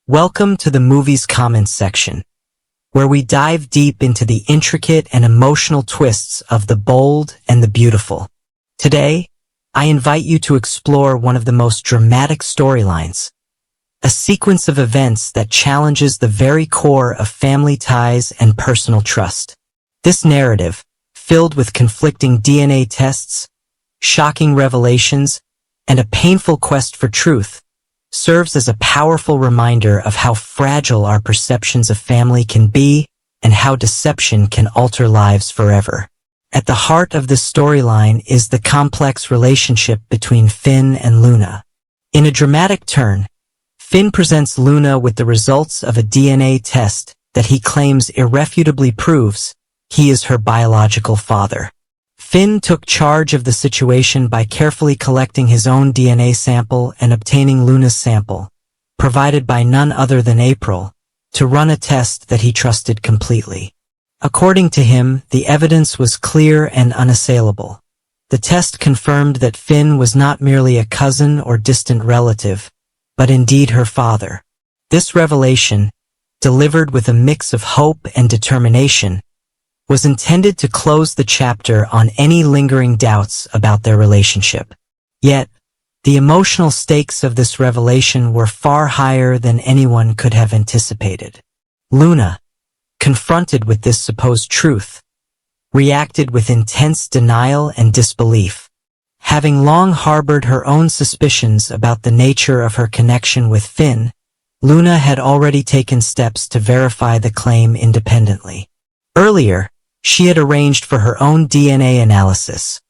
Welcome to the movie's comments section, where we dive deep into the intricate and emotional twists of the bold and the beautiful. Today, I invite you to explore one of the most dramatic storylines, a sequence of events that challenges the very core of family ties and personal trust. This narrative, filled with conflicting DNA tests, shocking revelations, and a painful quest for truth, serves as a powerful reminder of how fragile our perceptions of family can be and how deception can alter lives forever. At the heart of this storyline is the complex relationship between Finn and Luna. In a dramatic turn, Finn presents Luna with the results of a DNA test that he claims irrefutably proves he is her biological father. Finn took charge of the situation by carefully collecting his own DNA sample and obtaining Luna's sample, provided by none other than April, to run a test that he trusted completely. According to him, the evidence was clear and unassailable. The test confirmed that Finn was not merely a cousin or distant relative, but indeed her father. This revelation, delivered with a mix of hope and determination, was intended to close the chapter on any lingering doubts about their relationship. Yet, the emotional stakes of this revelation were far higher than anyone could have anticipated. Luna, confronted with this supposed truth, reacted with intense denial and disbelief. Having long harbored her own suspicions about the nature of her connection with Finn, Luna had already taken steps to verify the claim independently. Earlier, she had arranged for her own DNA analysis,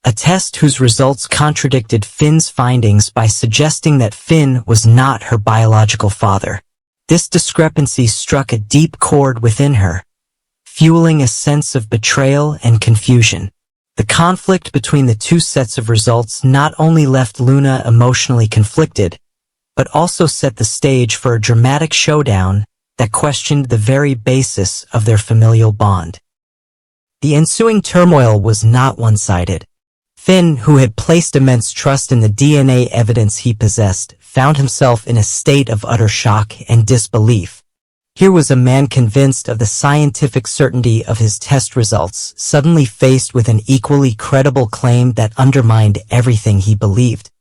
a test whose results contradicted Finn's findings by suggesting that Finn was not her biological father. This discrepancy struck a deep chord within her, fueling a sense of betrayal and confusion. The conflict between the two sets of results not only left Luna emotionally conflicted, but also set the stage for a dramatic showdown that questioned the very basis of their familial bond. The ensuing turmoil was not one-sided. Finn, who had placed immense trust in the DNA evidence he possessed, found himself in a state of utter shock and disbelief. Here was a man convinced of the scientific certainty of his test results, suddenly faced with an equally credible claim that undermined everything he believed.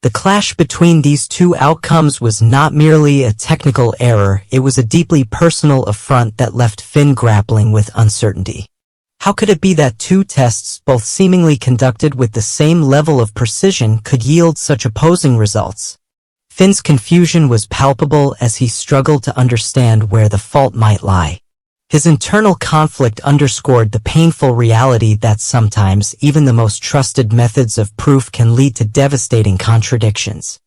The clash between these two outcomes was not merely a technical error, it was a deeply personal affront that left Finn grappling with uncertainty. How could it be that two tests, both seemingly conducted with the same level of precision, could yield such opposing results? Finn's confusion was palpable as he struggled to understand where the fault might lie. His internal conflict underscored the painful reality that sometimes even the most trusted methods of proof can lead to devastating contradictions.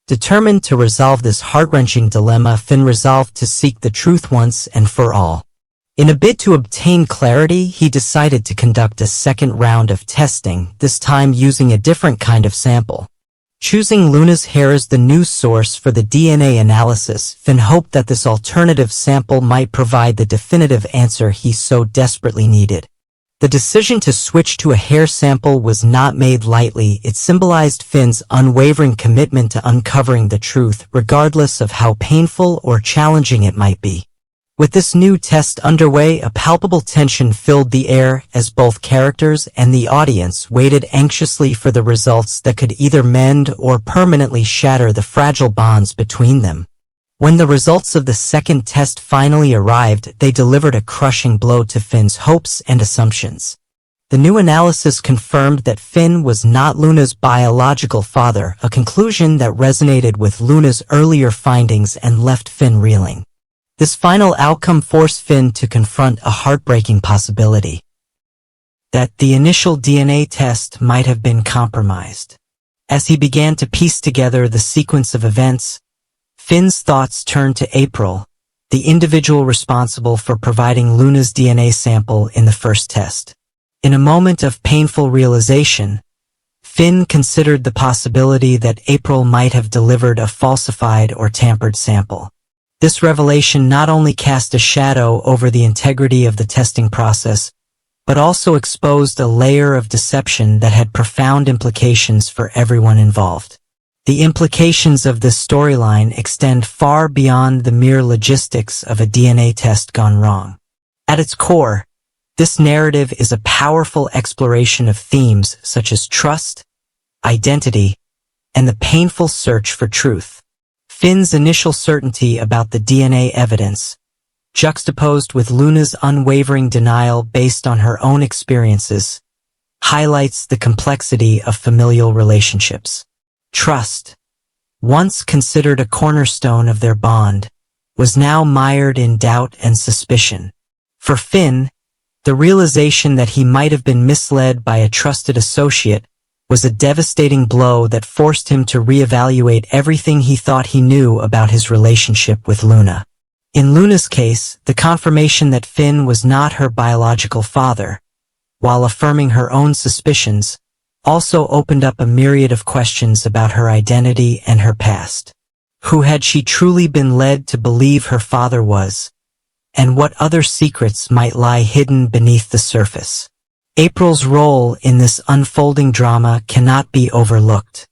Determined to resolve this heart-wrenching dilemma, Finn resolved to seek the truth once and for all. In a bid to obtain clarity, he decided to conduct a second round of testing, this time using a different kind of sample. Choosing Luna's hair as the new source for the DNA analysis, Finn hoped that this alternative sample might provide the definitive answer he so desperately needed. The decision to switch to a hair sample was not made lightly. It symbolized Finn's unwavering commitment to uncovering the truth, regardless of how painful or challenging it might be. With this new test underway, a palpable tension filled the air as both characters and the audience waited anxiously for the results that could either mend or permanently shatter the fragile bonds between them. When the results of the second test finally arrived, they delivered a crushing blow to Finn's hopes and assumptions. The new analysis confirmed that Finn was not Luna's biological father, a conclusion that resonated with Luna's earlier findings and left Finn reeling. This final outcome forced Finn to confront a heartbreaking possibility: that the initial DNA test might have been compromised. As he began to piece together the sequence of events, Finn's thoughts turned to April, the individual responsible for providing Luna's DNA sample in the first test. In a moment of painful realization, Finn considered the possibility that April might have delivered a falsified or tampered sample. This revelation not only cast a shadow over the integrity of the testing process, but also exposed a layer of deception that had profound implications for everyone involved. The implications of this storyline extend far beyond the mere logistics of a DNA test gone wrong. At its core, this narrative is a powerful exploration of themes such as trust, identity, and the painful search for truth. Finn's initial certainty about the DNA evidence, juxtaposed with Luna's unwavering denial based on her own experiences, highlights the complexity of familial relationships. Trust, once considered a cornerstone of their bond, was now mired in doubt and suspicion. For Finn, the realization that he might have been misled by a trusted associate was a devastating blow that forced him to reevaluate everything he thought he knew about his relationship with Luna. In Luna's case, the confirmation that Finn was not her biological father, while affirming her own suspicions, also opened up a myriad of questions about her identity and her past. Who had she truly been led to believe her father was? And what other secrets might lie hidden beneath the surface? April's role in this unfolding drama cannot be overlooked.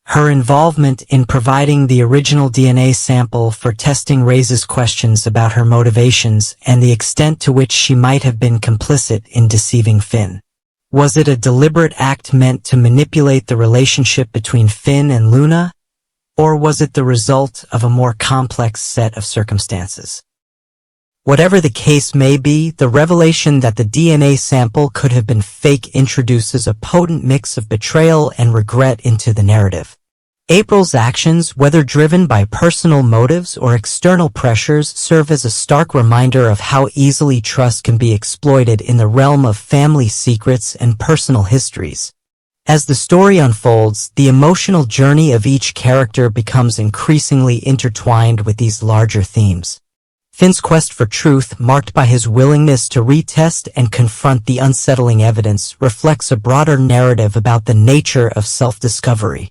Her involvement in providing the original DNA sample for testing raises questions about her motivations and the extent to which she might have been complicit in deceiving Finn. Was it a deliberate act meant to manipulate the relationship between Finn and Luna, or was it the result of a more complex set of circumstances? Whatever the case may be, the revelation that the DNA sample could have been fake introduces a potent mix of betrayal and regret into the narrative. April's actions, whether driven by personal motives or external pressures, serve as a stark reminder of how easily trust can be exploited in the realm of family secrets and personal histories. As the story unfolds, the emotional journey of each character becomes increasingly intertwined with these larger themes. Finn's quest for truth, marked by his willingness to retest and confront the unsettling evidence, reflects a broader narrative about the nature of self-discovery.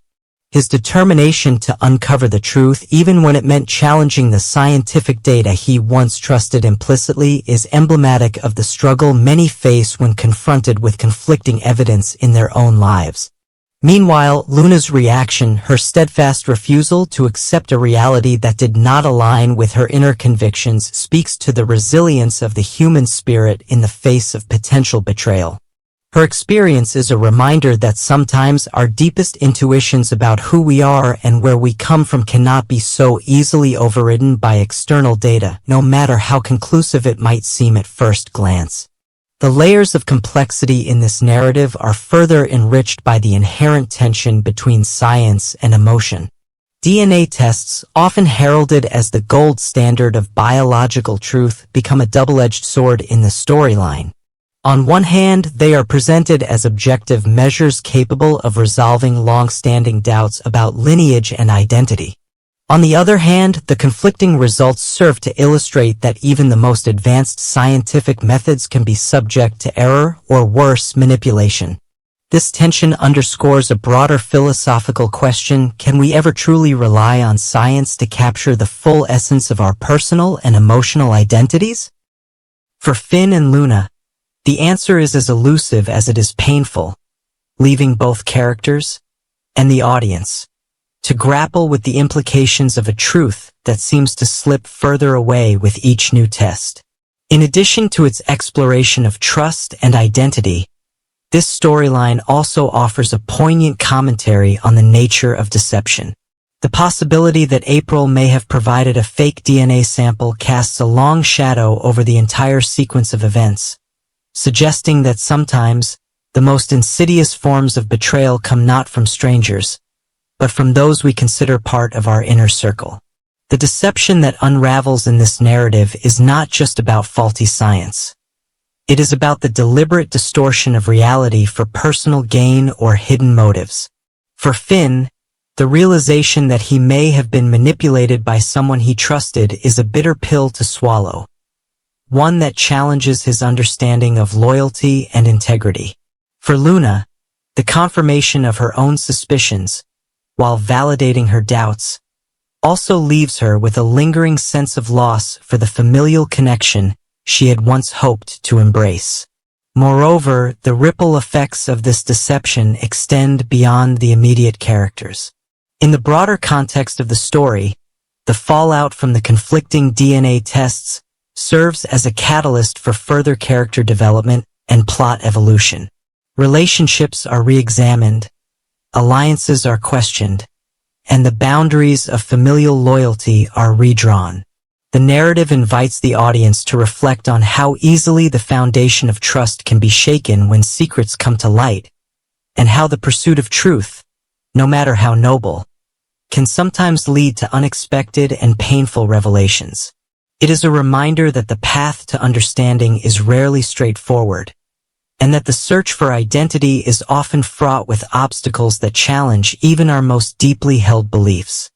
His determination to uncover the truth, even when it meant challenging the scientific data he once trusted implicitly, is emblematic of the struggle many face when confronted with conflicting evidence in their own lives. Meanwhile, Luna's reaction, her steadfast refusal to accept a reality that did not align with her inner convictions, speaks to the resilience of the human spirit in the face of potential betrayal. Her experience is a reminder that sometimes our deepest intuitions about who we are and where we come from cannot be so easily overridden by external data, no matter how conclusive it might seem at first glance. The layers of complexity in this narrative are further enriched by the inherent tension between science and emotion. DNA tests, often heralded as the gold standard of biological truth, become a double-edged sword in the storyline. On one hand, they are presented as objective measures capable of resolving long-standing doubts about lineage and identity. On the other hand, the conflicting results serve to illustrate that even the most advanced scientific methods can be subject to error or worse, manipulation. This tension underscores a broader philosophical question: can we ever truly rely on science to capture the full essence of our personal and emotional identities? For Finn and Luna, the answer is as elusive as it is painful, leaving both characters and the audience to grapple with the implications of a truth that seems to slip further away with each new test. In addition to its exploration of trust and identity, this storyline also offers a poignant commentary on the nature of deception. The possibility that April may have provided a fake DNA sample casts a long shadow over the entire sequence of events, suggesting that sometimes the most insidious forms of betrayal come not from strangers, but from those we consider part of our inner circle. The deception that unravels in this narrative is not just about faulty science. It is about the deliberate distortion of reality for personal gain or hidden motives. For Finn, the realization that he may have been manipulated by someone he trusted is a bitter pill to swallow, one that challenges his understanding of loyalty and integrity. For Luna, the confirmation of her own suspicions, while validating her doubts, also leaves her with a lingering sense of loss for the familial connection she had once hoped to embrace. Moreover, the ripple effects of this deception extend beyond the immediate characters. In the broader context of the story, the fallout from the conflicting DNA tests serves as a catalyst for further character development and plot evolution. Relationships are re-examined, alliances are questioned, and the boundaries of familial loyalty are redrawn. The narrative invites the audience to reflect on how easily the foundation of trust can be shaken when secrets come to light, and how the pursuit of truth, no matter how noble, can sometimes lead to unexpected and painful revelations. It is a reminder that the path to understanding is rarely straightforward, and that the search for identity is often fraught with obstacles that challenge even our most deeply held beliefs.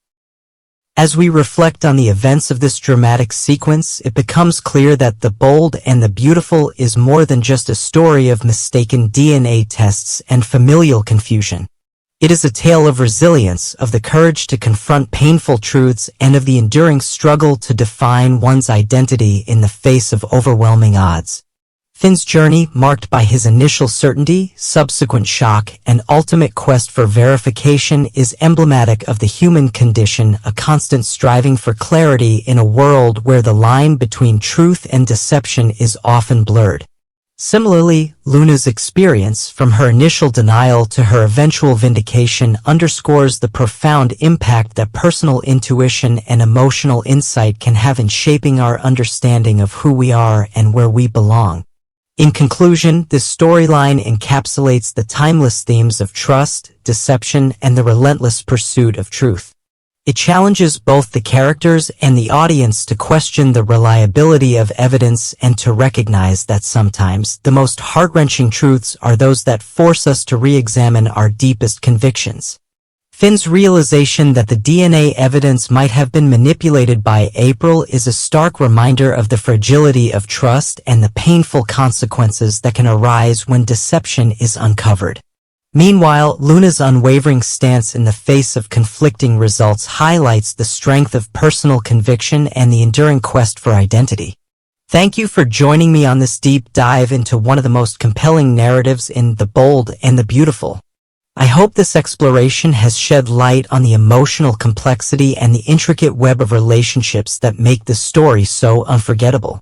As we reflect on the events of this dramatic sequence, it becomes clear that The Bold and the Beautiful is more than just a story of mistaken DNA tests and familial confusion. It is a tale of resilience, of the courage to confront painful truths, and of the enduring struggle to define one's identity in the face of overwhelming odds. Finn's journey, marked by his initial certainty, subsequent shock, and ultimate quest for verification, is emblematic of the human condition, a constant striving for clarity in a world where the line between truth and deception is often blurred. Similarly, Luna's experience, from her initial denial to her eventual vindication, underscores the profound impact that personal intuition and emotional insight can have in shaping our understanding of who we are and where we belong. In conclusion, this storyline encapsulates the timeless themes of trust, deception, and the relentless pursuit of truth. It challenges both the characters and the audience to question the reliability of evidence and to recognize that sometimes the most heart-wrenching truths are those that force us to re-examine our deepest convictions. Finn's realization that the DNA evidence might have been manipulated by April is a stark reminder of the fragility of trust and the painful consequences that can arise when deception is uncovered. Meanwhile, Luna's unwavering stance in the face of conflicting results highlights the strength of personal conviction and the enduring quest for identity. Thank you for joining me on this deep dive into one of the most compelling narratives in The Bold and the Beautiful. I hope this exploration has shed light on the emotional complexity and the intricate web of relationships that make this story so unforgettable.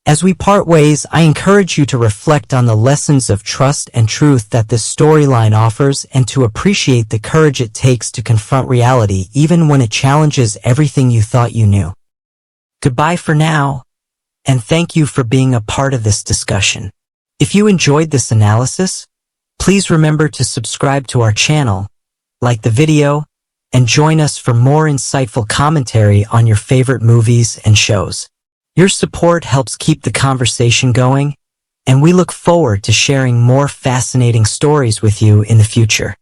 As we part ways, I encourage you to reflect on the lessons of trust and truth that this storyline offers and to appreciate the courage it takes to confront reality even when it challenges everything you thought you knew. Goodbye for now, and thank you for being a part of this discussion. If you enjoyed this analysis, please remember to subscribe to our channel, like the video, and join us for more insightful commentary on your favorite movies and shows. Your support helps keep the conversation going, and we look forward to sharing more fascinating stories with you in the future.